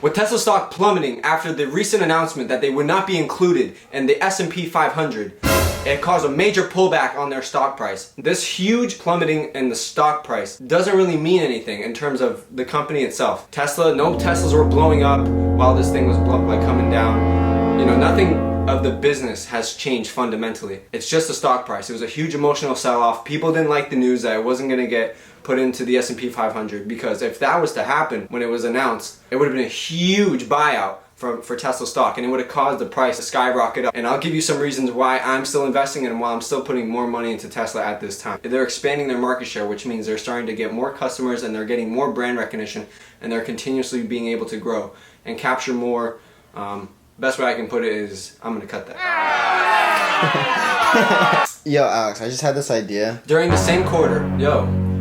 With Tesla stock plummeting after the recent announcement that they would not be included in the S&P 500, it caused a major pullback on their stock price. This huge plummeting in the stock price doesn't really mean anything in terms of the company itself. No Teslas were blowing up while this thing was coming down. You know, nothing of the business has changed fundamentally. It's just the stock price. It was a huge emotional sell-off. People didn't like the news that it wasn't going to get put into the S&P 500, because if that was to happen when it was announced, it would have been a huge buyout for Tesla stock, and it would have caused the price to skyrocket up. And I'll give you some reasons why I'm still investing and why I'm still putting more money into Tesla at this time. They're expanding their market share, which means they're starting to get more customers and they're getting more brand recognition, and they're continuously being able to grow and capture more. Best way I can put it is, I'm gonna cut that. Yo, Alex, I just had this idea. During the same quarter,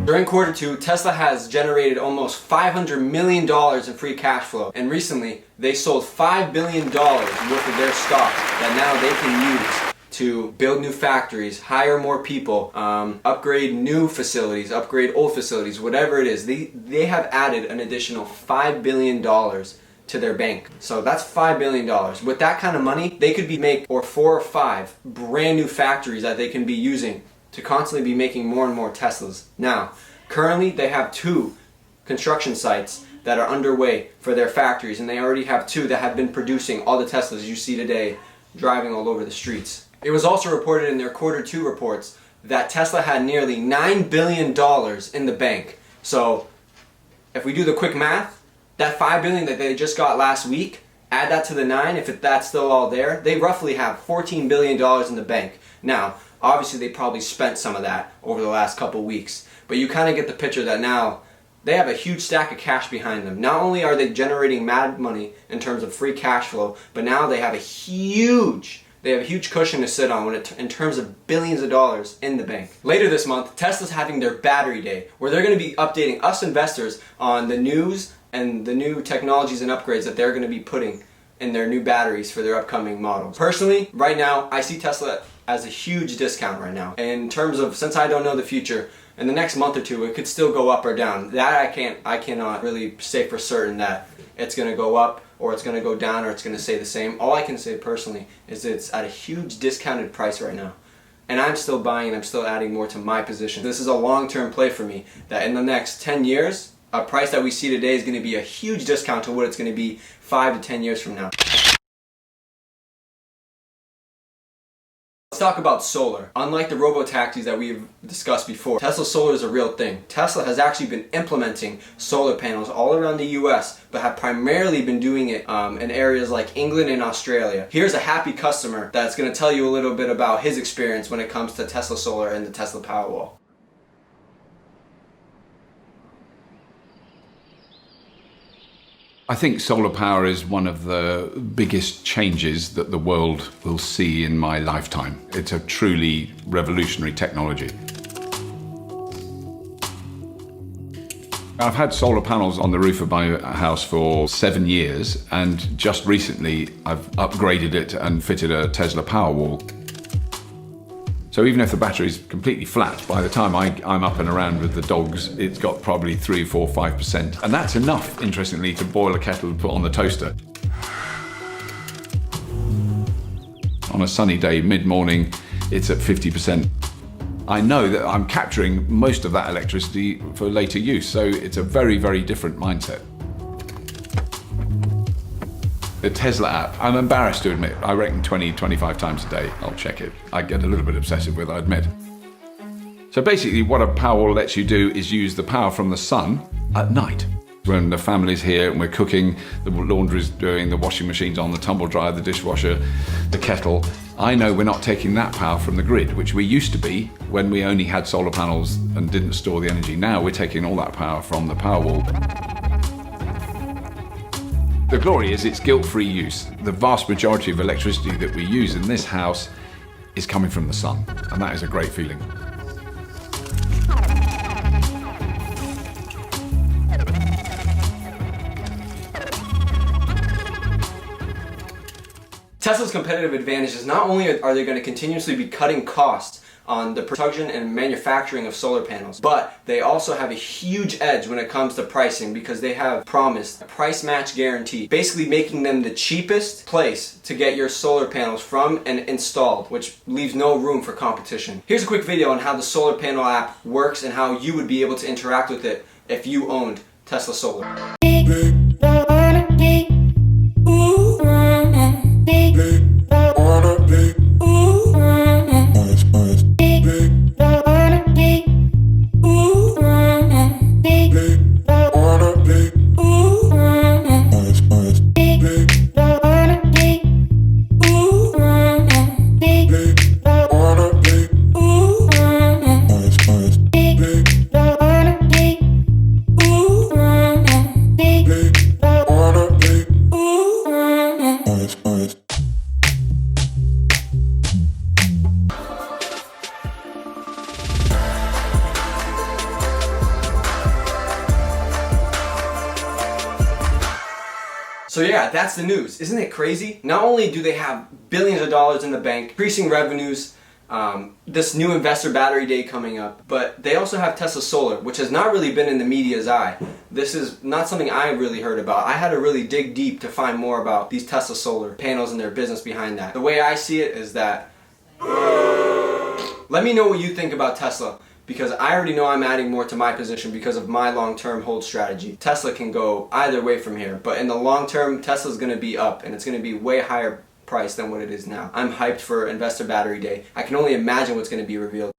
during quarter two, Tesla has generated almost $500 million in free cash flow. And recently, they sold $5 billion worth of their stock that now they can use to build new factories, hire more people, upgrade new facilities, upgrade old facilities, whatever it is. They have added an additional $5 billion to their bank. So that's $5 billion. With that kind of money, they could make 4 or 5 brand new factories that they can be using to constantly be making more and more Teslas. Now, currently they have 2 construction sites that are underway for their factories, and they already have 2 that have been producing all the Teslas you see today driving all over the streets. It was also reported in their quarter 2 reports that Tesla had nearly $9 billion in the bank. So if we do the quick math, that $5 billion that they just got last week, add that to the 9, if that's still all there, they roughly have $14 billion in the bank. Now, obviously they probably spent some of that over the last couple weeks, but you kind of get the picture that now they have a huge stack of cash behind them. Not only are they generating mad money in terms of free cash flow, but now they have a huge cushion to sit on in terms of billions of dollars in the bank. Later this month, Tesla's having their battery day, where they're going to be updating us investors on the news and the new technologies and upgrades that they're going to be putting in their new batteries for their upcoming models. Personally, right now, I see Tesla as a huge discount right now. In terms of, since I don't know the future, in the next month or 2, it could still go up or down. That I cannot really say for certain that it's going to go up or it's going to go down or it's going to stay the same. All I can say personally is it's at a huge discounted price right now. And I'm still buying and I'm still adding more to my position. This is a long-term play for me, that in the next 10 years, a price that we see today is going to be a huge discount to what it's going to be 5 to 10 years from now. Let's talk about solar. Unlike the robo-taxis that we've discussed before, Tesla solar is a real thing. Tesla has actually been implementing solar panels all around the US, but have primarily been doing it in areas like England and Australia. Here's a happy customer that's going to tell you a little bit about his experience when it comes to Tesla solar and the Tesla Powerwall. I think solar power is one of the biggest changes that the world will see in my lifetime. It's a truly revolutionary technology. I've had solar panels on the roof of my house for 7 years, and just recently I've upgraded it and fitted a Tesla Powerwall. So even if the battery's completely flat, by the time I'm up and around with the dogs, it's got probably 3, 4, 5%. And that's enough, interestingly, to boil a kettle and put on the toaster. On a sunny day, mid-morning, it's at 50%. I know that I'm capturing most of that electricity for later use, so it's a very, very different mindset. The Tesla app, I'm embarrassed to admit, I reckon 20, 25 times a day I'll check it. I get a little bit obsessive with it, I admit. So basically what a Powerwall lets you do is use the power from the sun at night. When the family's here and we're cooking, the laundry's doing, the washing machine's on, the tumble dryer, the dishwasher, the kettle, I know we're not taking that power from the grid, which we used to be when we only had solar panels and didn't store the energy. Now we're taking all that power from the Powerwall. The glory is its guilt-free use. The vast majority of electricity that we use in this house is coming from the sun, and that is a great feeling. Tesla's competitive advantage is not only are they going to continuously be cutting costs on the production and manufacturing of solar panels. But they also have a huge edge when it comes to pricing because they have promised a price match guarantee, basically making them the cheapest place to get your solar panels from and installed, which leaves no room for competition. Here's a quick video on how the solar panel app works and how you would be able to interact with it if you owned Tesla Solar. So yeah, that's the news. Isn't it crazy? Not only do they have billions of dollars in the bank, increasing revenues, this new investor battery day coming up, but they also have Tesla Solar, which has not really been in the media's eye. This is not something I really heard about. I had to really dig deep to find more about these Tesla Solar panels and their business behind that. The way I see it is that, let me know what you think about Tesla, because I already know I'm adding more to my position because of my long-term hold strategy. Tesla can go either way from here, but in the long term, Tesla's gonna be up and it's gonna be way higher price than what it is now. I'm hyped for Investor Battery Day. I can only imagine what's gonna be revealed.